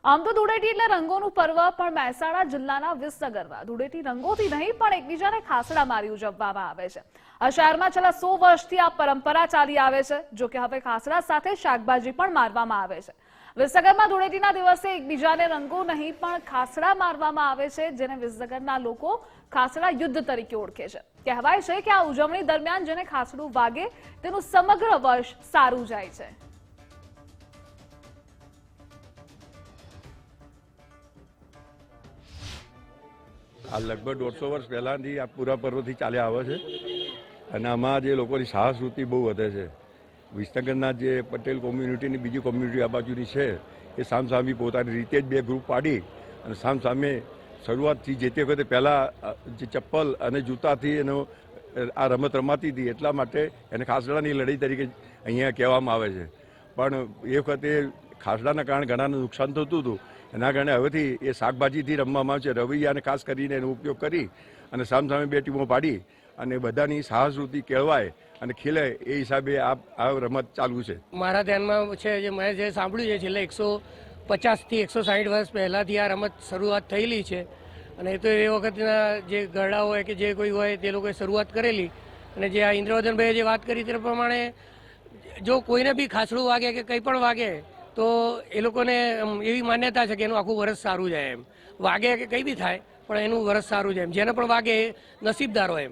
આમ તો ધૂળેટી એટલે રંગોનું પર્વ, પણ મહેસાણા જિલ્લાના વિસનગરમાં ધૂળેટી રંગોથી નહીં પણ એકબીજાને ખાસડા મારી ઉજવવામાં આવે છે। આ શહેરમાં છેલ્લા 100 વર્ષથી આ પરંપરા ચાલી આવે છે। જો કે હવે ખાસડા સાથે શાકભાજી પણ મારવામાં આવે છે। વિસનગરમાં ધૂળેટીના દિવસે એકબીજાને રંગો નહીં પણ ખાસડા મારવામાં આવે છે, જેને વિસનગરના લોકો ખાસડા યુદ્ધ તરીકે ઓળખે છે। કહેવાય છે કે આ ઉજવણી દરમિયાન જેને ખાસડું વાગે તેનું સમગ્ર વર્ષ સારું જાય છે। આ લગભગ 150 વર્ષ પહેલાંથી આ પૂરા પર્વથી ચાલ્યા આવે છે અને આમાં જે લોકોની સાહસવૃત્તિ બહુ વધે છે। વિસનગરના જે પટેલ કોમ્યુનિટીની બીજી કોમ્યુનિટી આ બાજુની છે એ સામસામી પોતાની રીતે જ બે ગ્રુપ પાડી અને સામસામે શરૂઆતથી જે તે વખતે પહેલાં જે ચપ્પલ અને જૂતાથી એનો આ રમત રમાતી હતી, એટલા માટે એને ખાસડાની લડાઈ તરીકે અહીંયા કહેવામાં આવે છે। પણ એ વખતે ખાસડાના કારણે ઘણાને નુકસાન થતું હતું, એના કારણે હવેથી એ શાકભાજીથી રમવામાં આવે છે। રવૈયાને ખાસ કરીને એનો ઉપયોગ કરી અને સામસામે બે ટીમો પાડી અને બધાની સાહસવૃત્તિ કેળવાય અને ખીલે એ હિસાબે આ રમત ચાલુ છે। મારા ધ્યાનમાં છે, જે મેં જે સાંભળ્યું છે, છેલ્લે 150 થી 160 વર્ષ પહેલાંથી આ રમત શરૂઆત થયેલી છે અને એ તો એ વખતના જે ગરડા હોય કે જે કોઈ હોય તે લોકોએ શરૂઆત કરેલી। અને જે આ ઇન્દ્રવર્ધનભાઈએ જે વાત કરી તે પ્રમાણે જો કોઈને બી ખાસડું વાગે કે કંઈ પણ વાગે તો એ લોકોને એવી માન્યતા છે કે એનું આખું વરસ સારું જાય। એમ વાગે કે કંઈ બી થાય પણ એનું વરસ સારું જાય, એમ જેને પણ વાગે નસીબદાર હોય એમ।